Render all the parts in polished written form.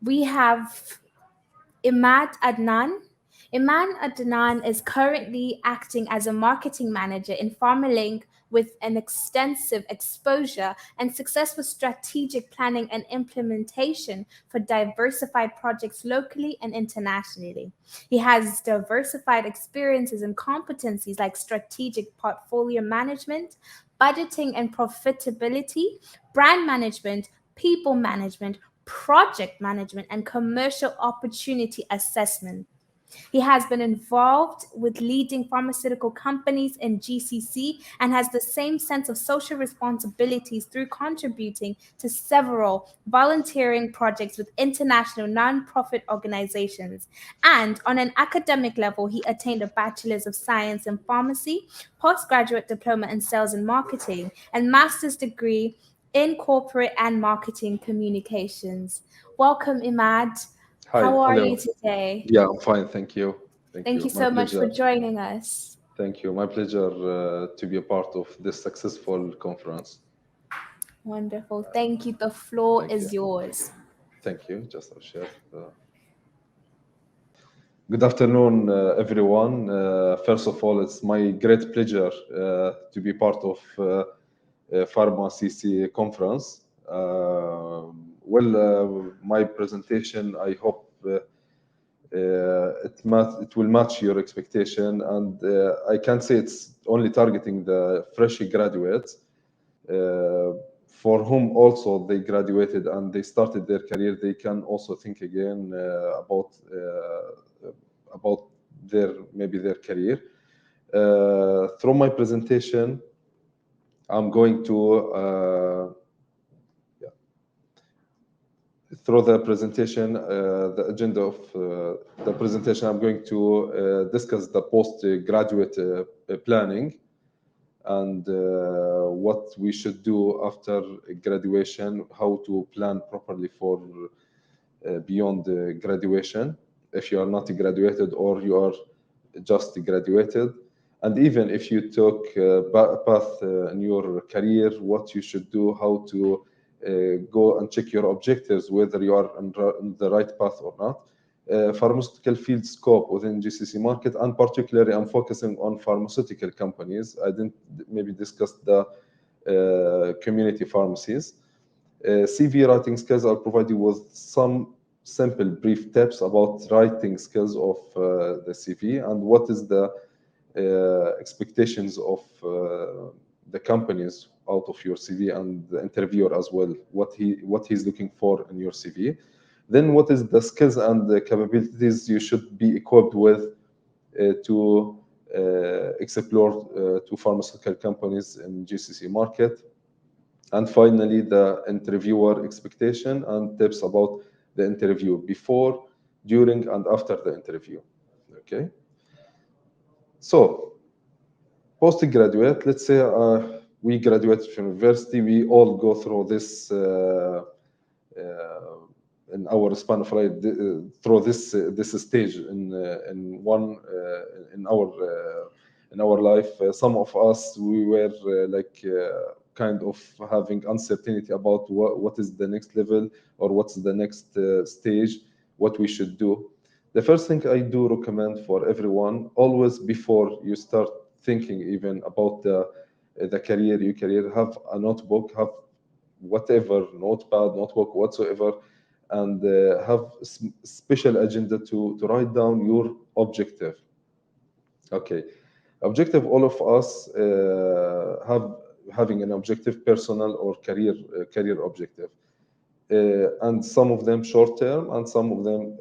We have Emad Adnan. Imad Adnan is currently acting as a marketing manager in PharmaLink with an extensive exposure and successful strategic planning and implementation for diversified projects locally and internationally. He has diversified experiences and competencies like strategic portfolio management, budgeting and profitability, brand management, people management, project management, and commercial opportunity assessment. He has been involved with leading pharmaceutical companies in GCC and has the same sense of social responsibilities through contributing to several volunteering projects with international nonprofit organizations. And on an academic level, he attained a Bachelor's of Science in Pharmacy, postgraduate diploma in Sales and Marketing, and master's degree in Corporate and Marketing Communications. Welcome, Imad. Hi, How are you hello. today? Yeah, I'm fine, thank you. Thank Thank you you. My so much for pleasure. joining us. Thank you. My pleasure to be a part of this successful conference. Wonderful. Thank you. The floor Thank you. is yours. Thank you. Just I'll share. Good afternoon, everyone. First of all, it's my great pleasure to be part of Pharma CC conference. My presentation, I hope it will match your expectation, and I can say it's only targeting the fresh graduates for whom also they graduated and they started their career. They can also think again about their career. Through my presentation, I'm going to through the presentation, the agenda of the presentation, I'm going to discuss the postgraduate planning and what we should do after graduation, how to plan properly for beyond graduation, if you are not graduated or you are just graduated. And even if you took a path in your career, what you should do, how to go and check your objectives, whether you are on the right path or not. Pharmaceutical field scope within GCC market, and particularly I'm focusing on pharmaceutical companies. I didn't maybe discuss the community pharmacies. CV writing skills, I'll provide you with some simple brief tips about writing skills of the CV and what is the expectations of the companies out of your CV and the interviewer as well, what he's looking for in your CV. Then what is the skills and the capabilities you should be equipped with to explore to pharmaceutical companies in GCC market. And finally, the interviewer expectation and tips about the interview before, during, and after the interview. Okay. So, postgraduate, let's say we graduate from university, we all go through this in our span of life, through this stage in our life. Some of us, we were kind of having uncertainty about what is the next level or what's the next stage, what we should do. The first thing I do recommend for everyone, always before you start thinking even about the career, have a notebook, have whatever, notepad, notebook, whatsoever, and have special agenda to write down your objective. Okay, objective, all of us having an objective, personal or career objective, and some of them short term and some of them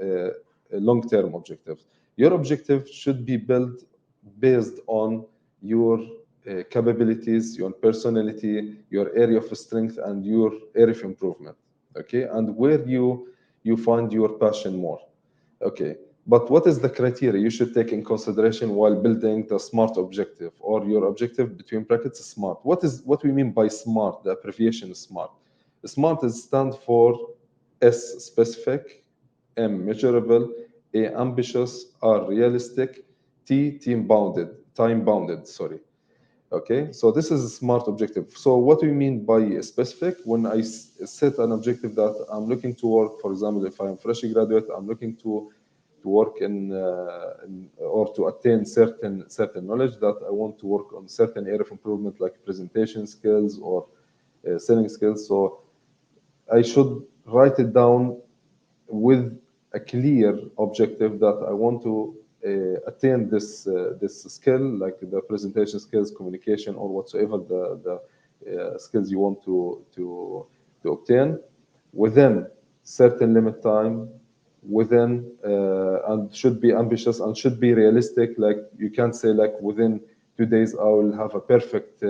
long term objectives. Your objective should be built based on your capabilities, your personality, your area of strength, and your area of improvement. Okay, and where you find your passion more. Okay, but what is the criteria you should take in consideration while building the SMART objective, or your objective between brackets SMART? What we mean by SMART? The abbreviation is SMART. SMART stands for S, specific; M, measurable; A, ambitious; R, realistic; T, time bounded. Sorry. Okay, so this is a smart objective. So what do you mean by specific? When I set an objective that I'm looking to work, for example, if I'm fresh graduate, I'm looking to work in or to attain certain knowledge that I want to work on certain area of improvement like presentation skills or selling skills. So I should write it down with a clear objective that I want to attain this skill, like the presentation skills, communication, or whatsoever the skills you want to obtain within certain limit time, within and should be ambitious and should be realistic. Like you can't say like within 2 days I will have a perfect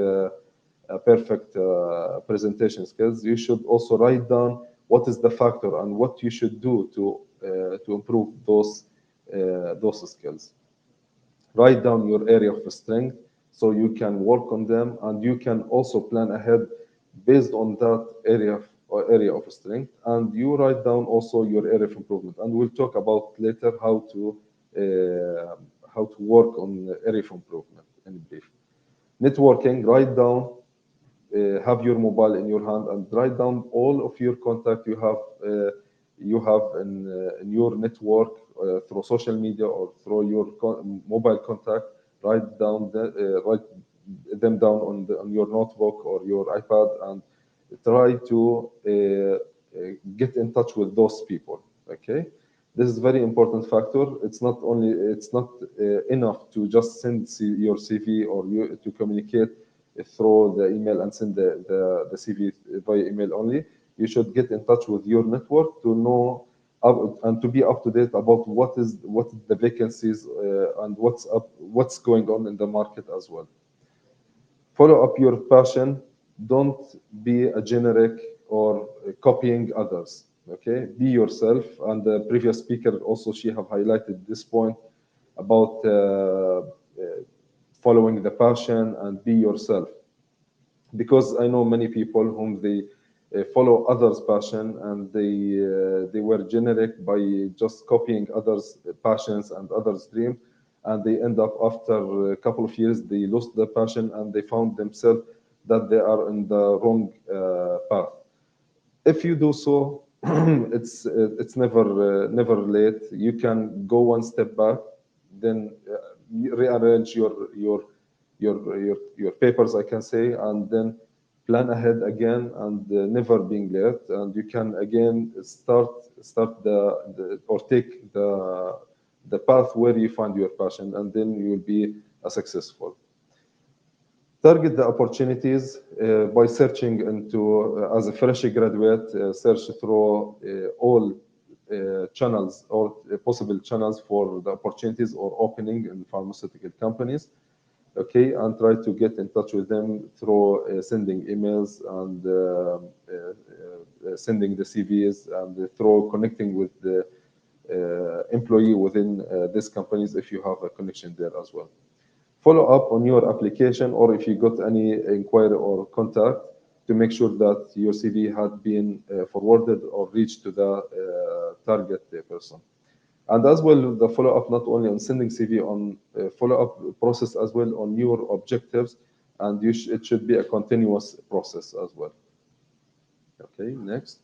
presentation skills. You should also write down what is the factor and what you should do to improve those skills. Write down your area of strength so you can work on them, and you can also plan ahead based on that area of strength. And you write down also your area of improvement. And we'll talk about later how to work on the area of improvement in brief. Networking, write down have your mobile in your hand and write down all of your contact you have in your network through social media or through your mobile contact. Write them down on your notebook or your iPad and try to get in touch with those people. Okay, this is very important factor. It's not enough to just send your CV or to communicate through the email and send the CV via email only. You should get in touch with your network to know and to be up to date about what the vacancies and what's going on in the market as well. Follow up your passion. Don't be a generic or copying others. Okay, be yourself. And the previous speaker also she have highlighted this point about following the passion and be yourself, because I know many people whom they follow others' passion and they were generic by just copying others' passions and others' dream, and they end up after a couple of years they lost the passion and they found themselves that they are in the wrong path. If you do so, it's never late. You can go one step back, then rearrange your papers, I can say, and then plan ahead again and never being late. And you can again start or take the path where you find your passion, and then you will be a successful. Target the opportunities by searching into, as a fresh graduate, search through all channels or possible channels for the opportunities or opening in pharmaceutical companies. Okay, and try to get in touch with them through sending emails and sending the CVs and through connecting with the employee within these companies if you have a connection there as well. Follow up on your application, or if you got any inquiry or contact, to make sure that your CV had been forwarded or reached to the target person. And as well, the follow up not only on sending CV, on follow up process as well on your objectives, and it should be a continuous process as well. Okay, next.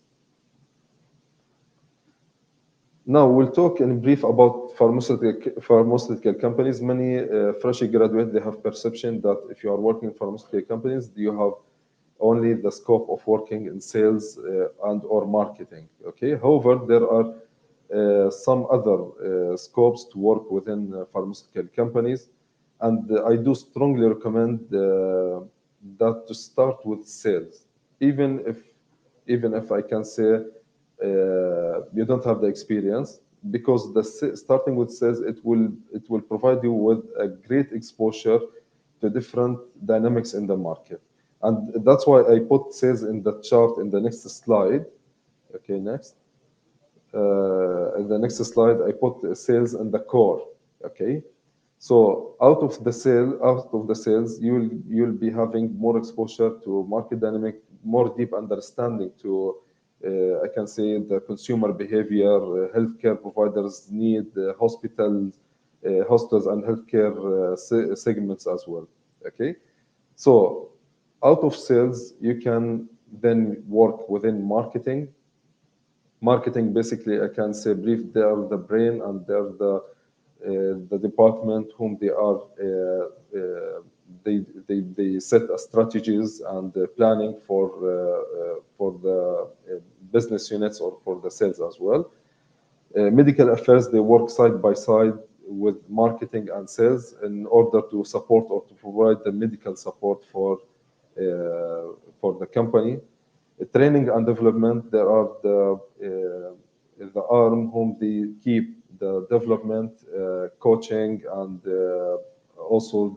Now we'll talk in brief about pharmaceutical companies. Many fresh graduates, they have perception that if you are working in pharmaceutical companies, you have only the scope of working in sales and or marketing. Okay. However, there are some other scopes to work within pharmaceutical companies, and I do strongly recommend that to start with sales, even if I can say you don't have the experience, because starting with sales, it will provide you with a great exposure to different dynamics in the market, and that's why I put sales in the chart in the next slide. Okay, next. In the next slide, I put sales in the core. Okay, so out of the sales, you'll be having more exposure to market dynamic, more deep understanding to I can say the consumer behavior, healthcare providers need, hospitals and healthcare segments as well. Okay, So out of sales, you can then work within marketing. Marketing, basically, I can say brief, they are the brain and they're the department whom they are they set strategies and planning for the business units or for the sales as well. Medical affairs, they work side by side with marketing and sales in order to support or to provide the medical support for the company. Training and development, there are the arm whom they keep the development, coaching, and also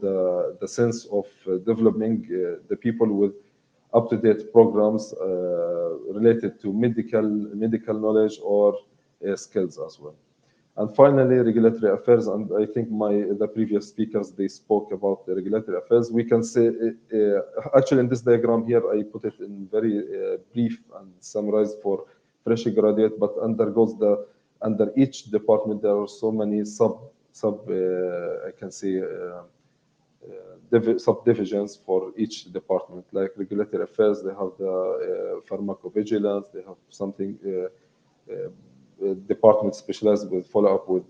the sense of developing the people with up-to-date programs related to medical knowledge or skills as well. And finally, regulatory affairs, and I think the previous speakers, they spoke about the regulatory affairs. We can say, actually in this diagram here, I put it in very brief and summarized for fresh graduate, but under each department, there are so many I can say, subdivisions for each department. Like regulatory affairs, they have the pharmacovigilance, they have something, department specialized with follow-up with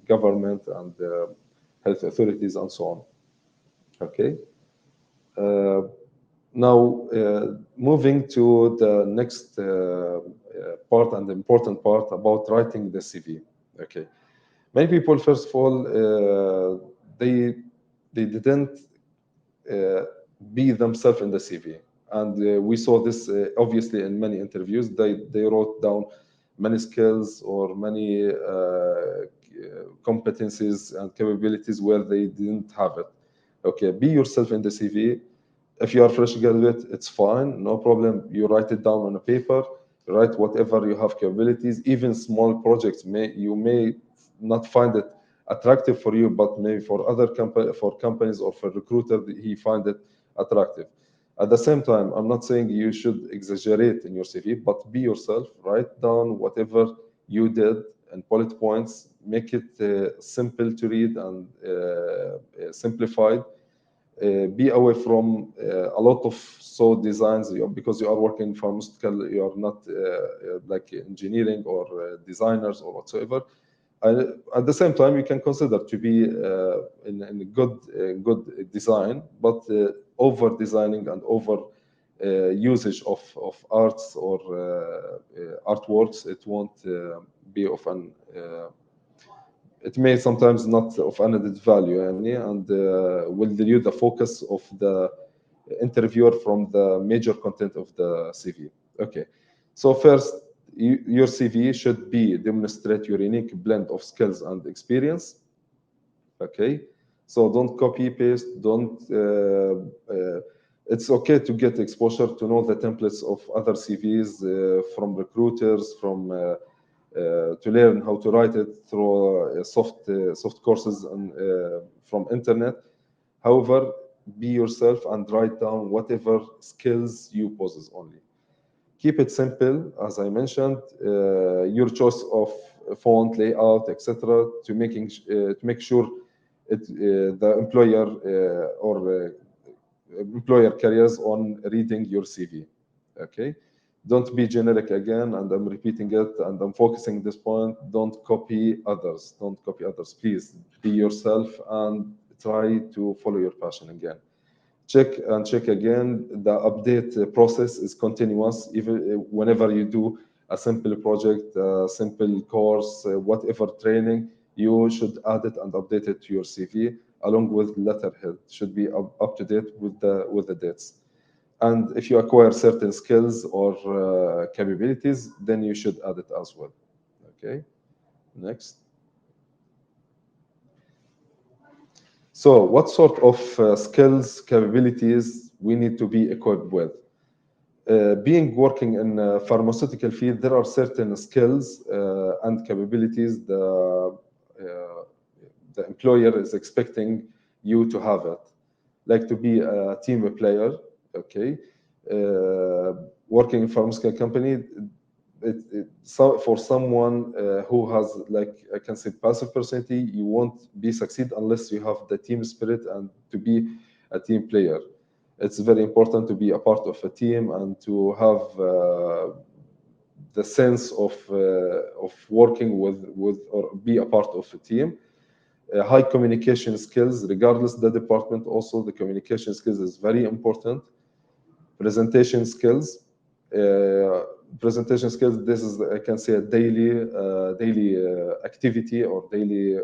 government and health authorities and so on. Okay. Uh, Now, moving to the next part and the important part about writing the CV. Okay. Many people, first of all, they didn't uh, be themselves in the CV. And we saw this obviously in many interviews. They wrote down many skills or many competencies and capabilities where they didn't have it. Okay, be yourself in the CV. If you are fresh graduate, it's fine, no problem. You write it down on a paper, write whatever you have capabilities. Even small projects, you may not find it attractive for you, but maybe for companies or for recruiter, he find it attractive. At the same time, I'm not saying you should exaggerate in your CV, but be yourself. Write down whatever you did and bullet points. Make it simple to read and simplified. Be away from a lot of designs, because you are working in pharmaceutical, you are not like engineering or designers or whatsoever. At the same time, you can consider to be in a good design, but over designing and over usage of arts or artworks, it won't be of an it may sometimes not of an added value, and will dilute the focus of the interviewer from the major content of the CV. Okay, so first, your CV should demonstrate your unique blend of skills and experience. Okay, so don't copy paste. Don't. It's okay to get exposure to know the templates of other CVs from recruiters, from to learn how to write it through soft courses and from internet. However, be yourself and write down whatever skills you possess only. Keep it simple, as I mentioned. Your choice of font, layout, etc., to make sure the employer or employer carries on reading your CV. Okay, don't be generic again, and I'm repeating it, and I'm focusing this point. Don't copy others. Don't copy others. Please be yourself and try to follow your passion again. Check again. The update process is continuous. Even whenever you do a simple project, a simple course, whatever training, you should add it and update it to your CV along with letterhead. Should be up to date with the dates. And if you acquire certain skills or capabilities, then you should add it as well. Okay, next. So what sort of skills, capabilities we need to be equipped with? Being working in a pharmaceutical field, there are certain skills and capabilities the employer is expecting you to have it, like to be a team player. Okay, working in pharmaceutical company, so for someone who has, like I can say, passive personality, you won't be succeed unless you have the team spirit and to be a team player. It's very important to be a part of a team and to have the sense of working with or be a part of a team. High communication skills, regardless the department. Also, the communication skills is very important. Presentation skills. Presentation skills. This is, I can say, a daily activity or daily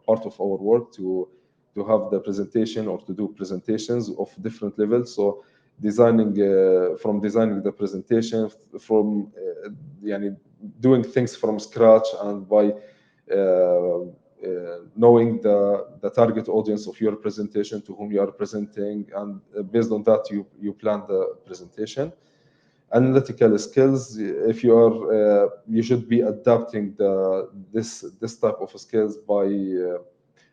part of our work to have the presentation or to do presentations of different levels. So designing from designing the presentation, from doing things from scratch, and by knowing the target audience of your presentation, to whom you are presenting, and based on that you plan the presentation. Analytical skills. If you are you should be adapting this type of skills by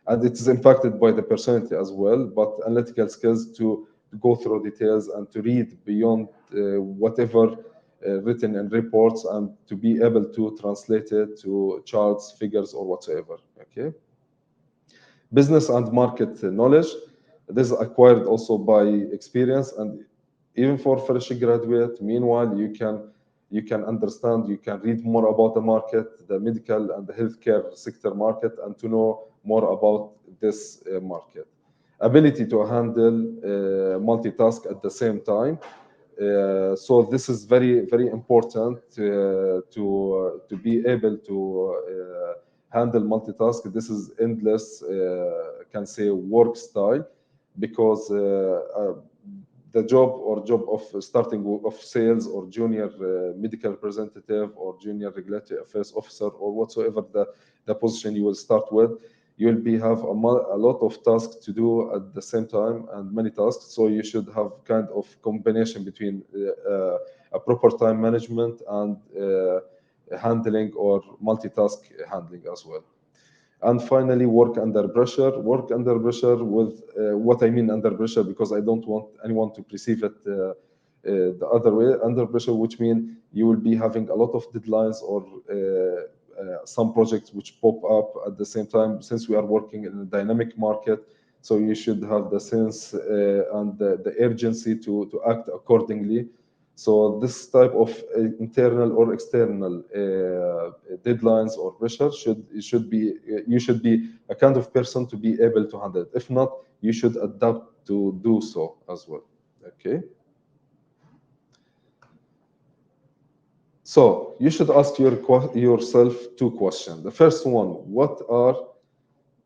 and it is impacted by the personality as well, but analytical skills to go through details and to read beyond whatever written in reports, and to be able to translate it to charts, figures, or whatsoever. Okay. Business and market knowledge. This is acquired also by experience, and even for fresh graduate. Meanwhile, you can understand, you can read more about the market, the medical and the healthcare sector market, and to know more about this market. Ability to handle multitask at the same time. So this is very important to be able to handle multitask. This is endless, can say, work style, because the job of starting of sales or junior medical representative or junior regulatory affairs officer or whatsoever the position you will start with, you will be have a lot of tasks to do at the same time, and many tasks. So you should have kind of combination between a proper time management and handling or multitask handling as well. And finally, work under pressure. Work under pressure with what I mean under pressure, because I don't want anyone to perceive it the other way. Under pressure, which mean you will be having a lot of deadlines or some projects which pop up at the same time, since we are working in a dynamic market. So you should have the sense and the urgency to act accordingly. So this type of internal or external deadlines or pressure should be you should be a kind of person to be able to handle it. If not, you should adapt to do so as well. Okay. So you should ask yourself two questions. The first one: what are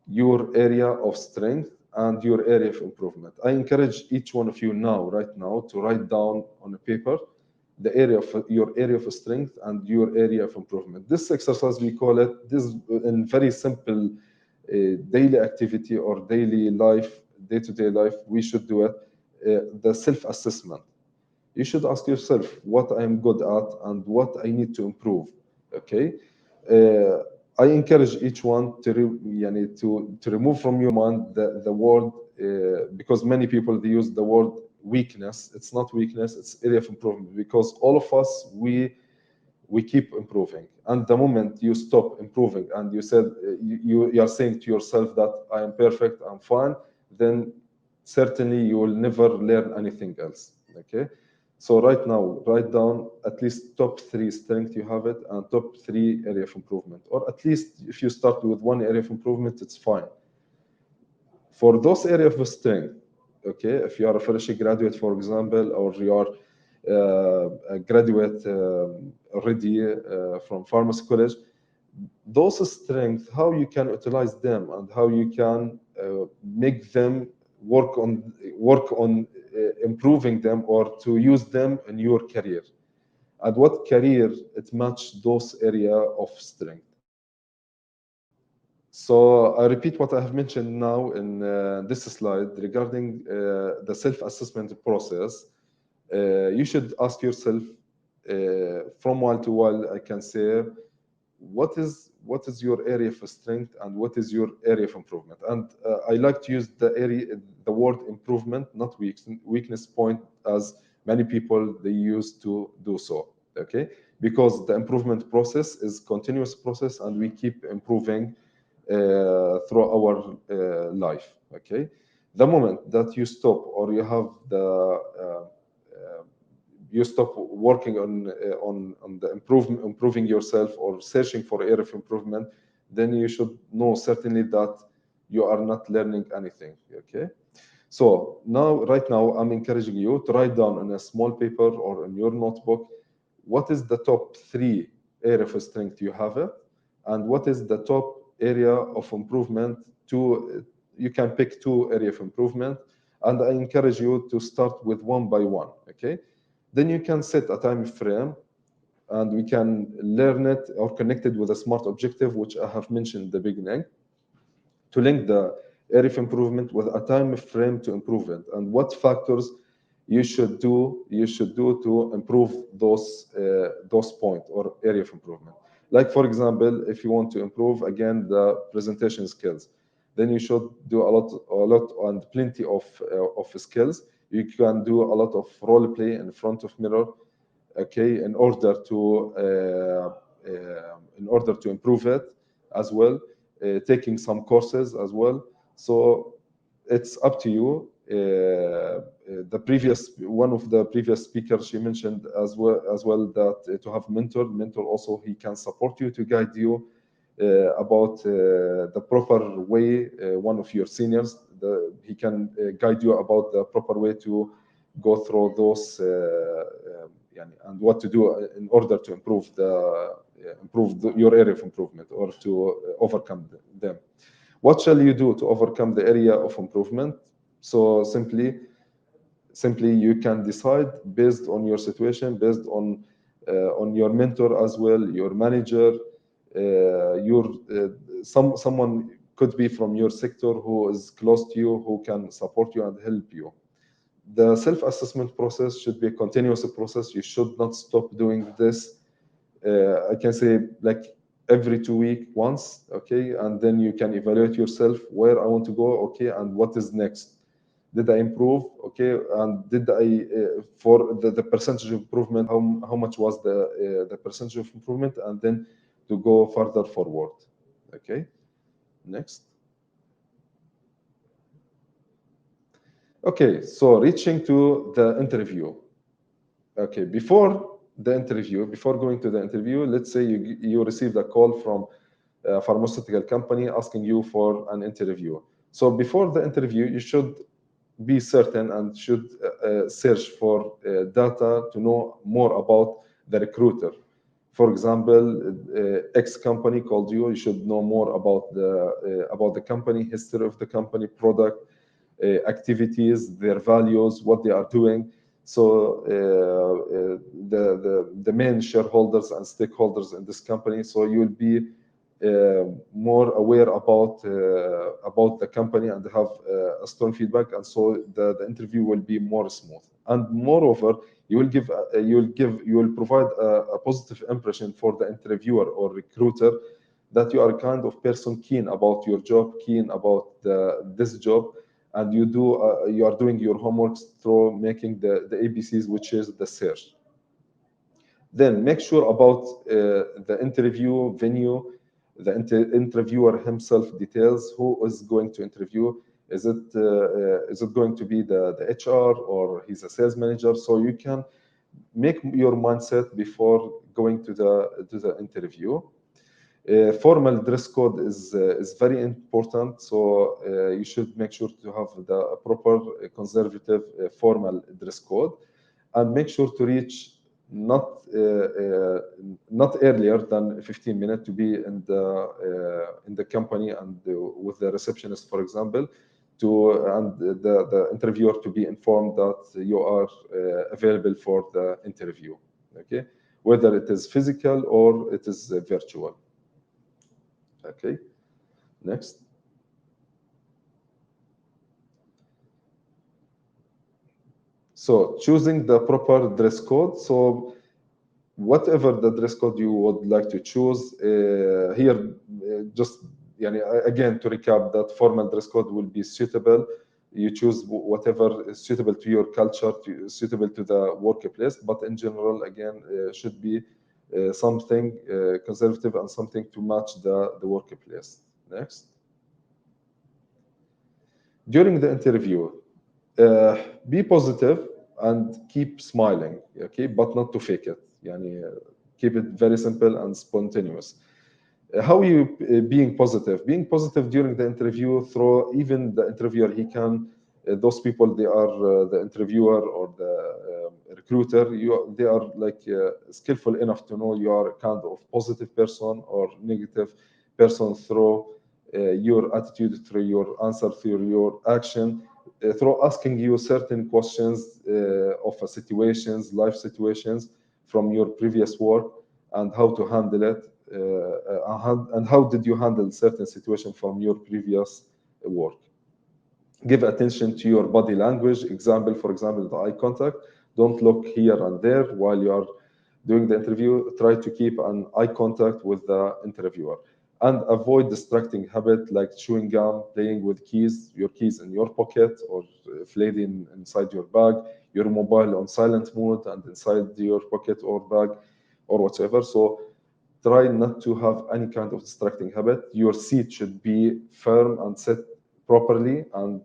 your area of strength and your area of improvement? I encourage each one of you right now, to write down on a paper the your area of strength and your area of improvement. This exercise, we call it, this in very simple daily activity or daily life, day-to-day life, we should do it, the self-assessment. You should ask yourself what I'm good at and what I need to improve. Okay. I encourage each one to remove from your mind the word, because many people, they use the word weakness. It's not weakness, it's area of improvement, because all of us, we keep improving, and the moment you stop improving and you said you are saying to yourself that I am perfect, I'm fine, then certainly you will never learn anything else. Okay. So right now, write down at least top 3 strengths you have it, and top 3 area of improvement. Or at least if you start with 1 area of improvement, it's fine. For those areas of strength, okay, if you are a fresh graduate, for example, or you are a graduate already from pharmacy college, those strengths, how you can utilize them and how you can make them work on improving them, or to use them in your career, and what career it match those area of strength. So I repeat what I have mentioned now in this slide regarding the self-assessment process. You should ask yourself from while to while, I can say, what is your area of strength and what is your area of improvement. And I like to use the word improvement, not weakness point, as many people they used to do so. Okay, because the improvement process is continuous process, and we keep improving through our life. Okay, The moment that you stop or you have you stop working on the improving yourself or searching for area of improvement, then you should know certainly that you are not learning anything. Okay. So now, right now, I'm encouraging you to write down on a small paper or in your notebook what is the top 3 area of strength you have it, and what is the top area of improvement. You can pick 2 area of improvement, and I encourage you to start with one by one. Okay, then you can set a time frame, and we can learn it or connect it with a smart objective, which I have mentioned in the beginning, to link the area of improvement with a time frame to improve it, and what factors you should do to improve those point or area of improvement. Like, for example, if you want to improve again the presentation skills, then you should do a lot and plenty of skills. You can do a lot of role play in front of mirror, okay, in order to improve it as well, taking some courses as well. So it's up to you. One of the previous speakers, she mentioned as well that to have mentor also, he can support you, to guide you about the proper way. One of your seniors, he can guide you about the proper way to go through those and what to do in order to improve your area of improvement, or to overcome them. What shall you do to overcome the area of improvement? So simply you can decide based on your situation, based on your mentor as well, your manager, your someone could be from your sector who is close to you, who can support you and help you. The self-assessment process should be a continuous process. You should not stop doing this. I can say like every 2 weeks once, okay, and then you can evaluate yourself, where I want to go, okay, and what is next. Did I improve? Okay, and did I for the percentage of improvement? How much was the percentage of improvement, and then to go further forward. Okay, next. Okay, so reaching to the interview. Okay, before going to the interview, let's say you received a call from a pharmaceutical company asking you for an interview. So before the interview, you should be certain and should search for data to know more about the recruiter. For example, X company called you. You should know more about the company, history of the company, product, activities, their values, what they are doing. So the main shareholders and stakeholders in this company. So you will be more aware about the company and have a strong feedback, and so the interview will be more smooth. And moreover, you will provide a positive impression for the interviewer or recruiter, that you are kind of person keen about your job, keen about this job, and you are doing your homeworks through making the ABCs, which is the search. Then make sure about the interview venue, the interviewer himself details. Who is going to interview? Is it going to be the HR, or he's a sales manager? So you can make your mindset before going to the interview. Formal dress code is very important, so you should make sure to have the proper conservative formal dress code, and make sure to reach not earlier than 15 minutes, to be in the company and with the receptionist, for example, and the interviewer to be informed that you are available for the interview. Okay, whether it is physical or it is virtual. Okay, next. So choosing the proper dress code. So whatever the dress code you would like to choose, here, just again to recap, that formal dress code will be suitable. You choose whatever is suitable to your culture, suitable to the workplace, but in general, again, should be something conservative and something to match the workplace. Next. during the interview, be positive and keep smiling, okay, but not to fake it. يعني, keep it very simple and spontaneous. How you being positive? Being positive during the interview, through even the interviewer, he can, those people, they are the interviewer or the recruiter, they are like skillful enough to know you are a kind of positive person or negative person through your attitude, through your answer, through your action, through asking you certain questions of situations, life situations from your previous work, and how to handle it, and how did you handle certain situation from your previous work. Give attention to your body language. Example, for example, the eye contact. Don't look here and there while you are doing the interview. Try to keep an eye contact with the interviewer, and avoid distracting habit like chewing gum, playing with keys, your keys in your pocket or flailing inside your bag, your mobile on silent mode and inside your pocket or bag or whatever. So try not to have any kind of distracting habit. Your seat should be firm and set properly, and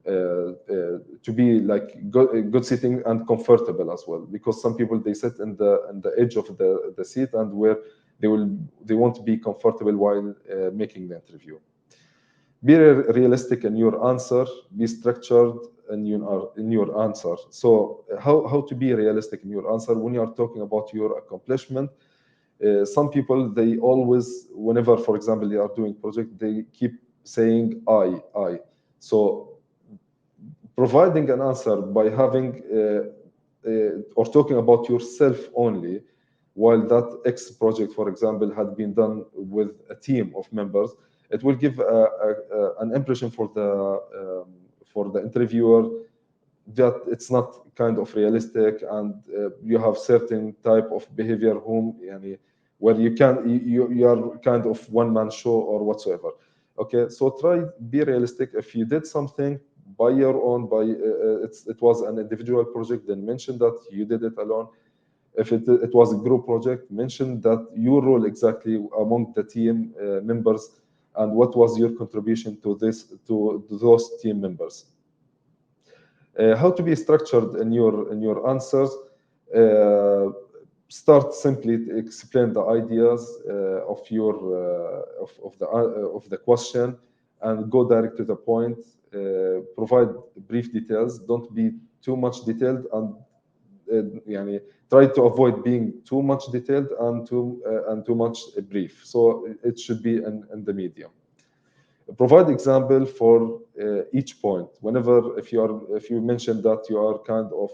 to be like good sitting and comfortable as well. Because some people, they sit in the edge of the seat, and where they won't be comfortable while making the interview. Be realistic in your answer. Be structured in your answer. So how to be realistic in your answer when you are talking about your accomplishment? Some people, they always, whenever, for example, they are doing project, they keep saying I. So providing an answer by having or talking about yourself only, while that X project, for example, had been done with a team of members, it will give an impression for the interviewer that it's not kind of realistic, and you have certain type of behavior where you are kind of one man show or whatsoever. Okay, so try be realistic. If you did something by your own, it was an individual project, then mention that you did it alone. If it was a group project, mention that your role exactly among the team members, and what was your contribution to those team members. How to be structured in your answers. Start simply to explain the ideas of the question, and go direct to the point. Provide brief details. Don't be too much detailed, and try to avoid being too much detailed and too much brief. So it should be in the medium. Provide example for each point. Whenever, if you mention that you are kind of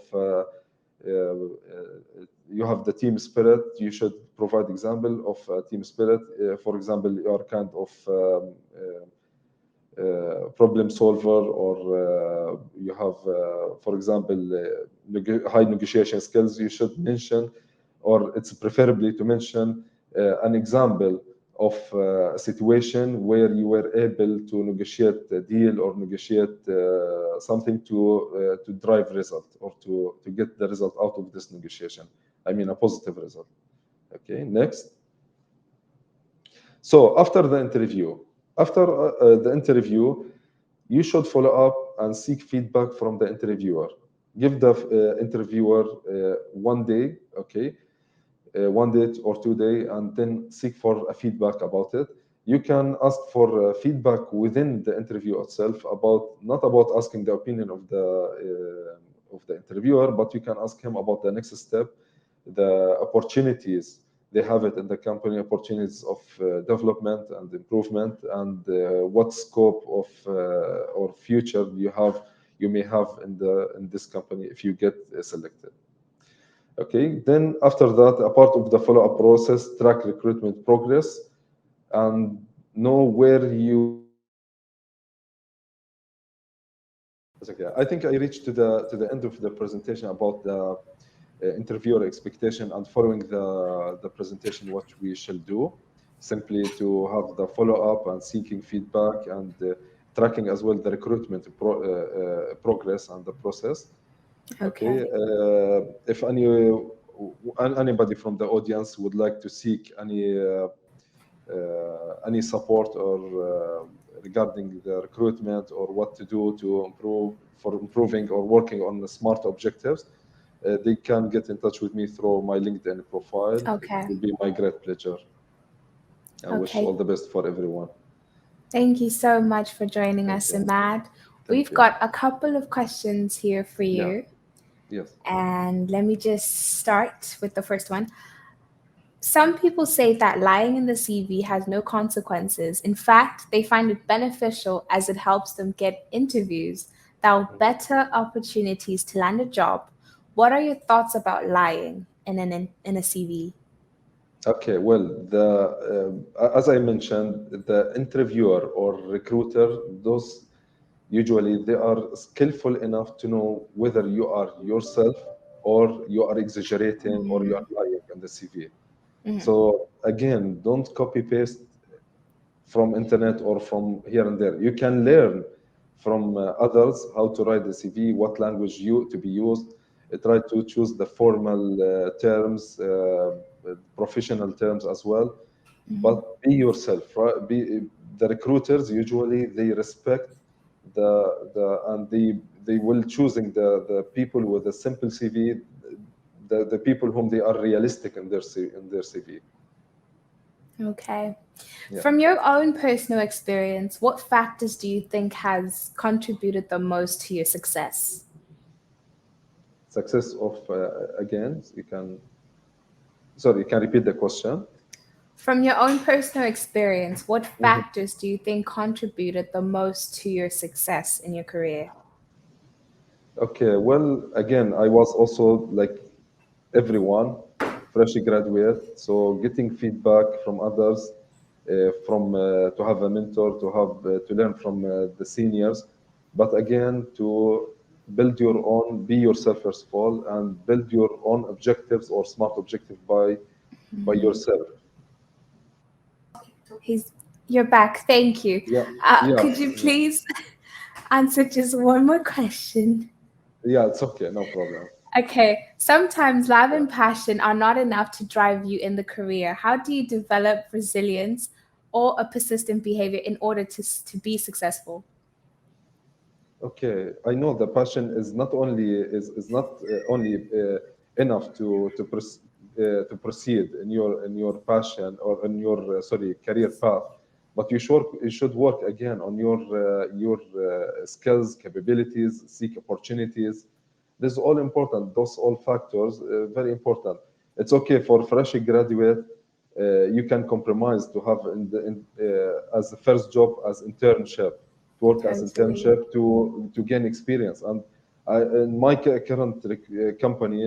you have the team spirit, you should provide example of team spirit. For example, you are kind of problem solver, or you have, for example, high negotiation skills. You should mention, or it's preferably to mention an example of a situation where you were able to negotiate a deal, or negotiate something to drive result, or to get the result out of this negotiation. I mean, a positive result. Okay, next. So after the interview, you should follow up and seek feedback from the interviewer. Give the interviewer 1 day, okay, 1 day or 2 days, and then seek for a feedback about it. You can ask for feedback within the interview itself, not about asking the opinion of the interviewer, but you can ask him about the next step, the opportunities they have it in the company, opportunities of development and improvement, and what scope of or future you may have in this company if you get selected. Okay, then after that, a part of the follow-up process, track recruitment progress, and know where you. Okay, I think I reached to the end of the presentation about the interviewer expectation, and following the presentation, what we shall do, simply to have the follow-up and seeking feedback, and tracking as well the recruitment progress and the process. Okay. If anybody from the audience would like to seek any support or regarding the recruitment or what to do to improve for improving or working on the smart objectives, they can get in touch with me through my LinkedIn profile. It Okay. will be my great pleasure. I wish Okay. all the best for everyone. Thank you so much for joining Thank us, you. Emad. Thank We've you. got a couple of questions here for Yeah. you. Yes. And let me just start with the first one. Some people say that lying in the CV has no consequences. In fact, they find it beneficial as it helps them get interviews that will better opportunities to land a job. What are your thoughts about lying in a CV? Okay, well, as I mentioned, the interviewer or recruiter, those usually they are skillful enough to know whether you are yourself or you are exaggerating or you are lying in the CV. So again, don't copy paste from internet or from here and there. You can learn from others how to write the CV, what language you to be used. Try to choose the formal terms, professional terms as well. But be yourself. Right? Be the recruiters usually they respect and they will choosing the people with a simple CV, the people whom they are realistic in their CV. Okay. Yeah. From your own personal experience, what factors do you think has contributed the most to your success? Success of again you can sorry, you can repeat the question. From your own personal experience, what Mhm. factors do you think contributed the most to your success in your career? Okay, well, again, I was also like everyone, freshly graduate, so getting feedback from others, from to have a mentor, to have to learn from the seniors, but again to build your own, be yourself first of all, and build your own objectives or smart objective by yourself. He's You're back. Thank you. Yeah, yeah, Could you yeah, please answer just one more question? yeah. It's okay, no problem. Okay. Sometimes love Yeah. and passion are not enough to drive you in the career. How do you develop resilience or a persistent behavior in order to be successful? Okay, I know the passion is not only enough to proceed in your passion or in your sorry career path, but you should work again on your skills, capabilities, seek opportunities. This is all important. Those all factors very important. It's okay for fresh graduate. You can compromise to have as the first job as internship, to work as Totally. internship to gain experience. And in my current company,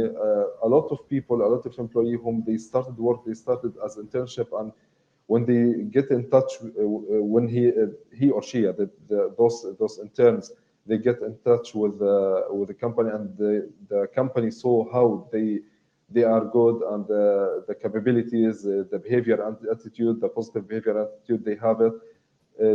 a lot of people, a lot of employees whom they started work, they started as internship, and when they get in touch, when he or she, those interns, they get in touch with the company, and the company saw how they are good and the capabilities, the behavior and attitude, the positive behavior attitude they have it,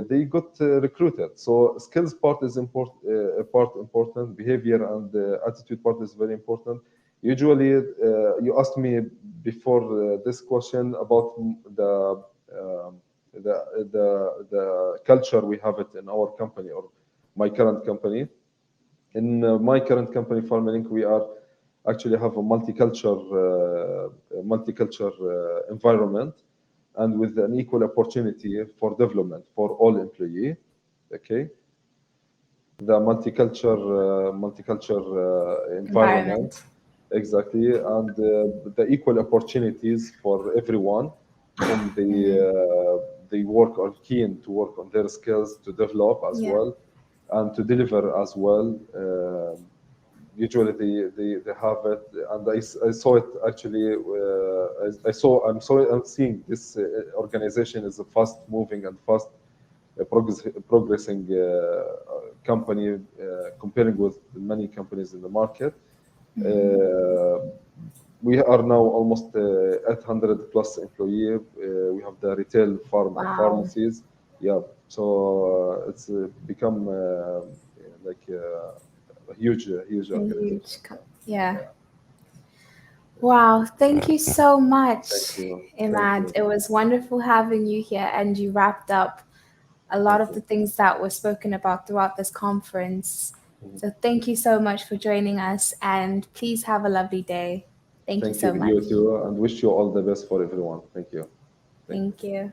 they got recruited. So skills part is important, behavior and attitude part is very important. Usually, you asked me before this question about um, the, the culture we have it in our company or my current company. In my current company, Pharmalink, we are actually have a multicultural environment, and with an equal opportunity for development for all employee. Okay, the multicultural environment, Environment. exactly, and the equal opportunities for everyone whom they work or keen to work on their skills to develop as Yeah. well and to deliver as well. Usually they have it, and I saw it actually. I'm seeing this organization is a fast moving and fast progressing company comparing with many companies in the market. Uh, we are now almost 800 plus employee. We have the retail Wow. pharmacies. Yeah, so it's become like a huge A organization. huge, Yeah, yeah. yeah. Wow. Thank you so much, Thank you, thank Emad. you. It was wonderful having you here, and you wrapped up a lot Thank of you. the things that were spoken about throughout this conference. Mhm. So thank you so much for joining us, and please have a lovely day. Thank you Thank you. so much. You too, and wish you all the best for everyone. Thank you. Thank you. Thank you.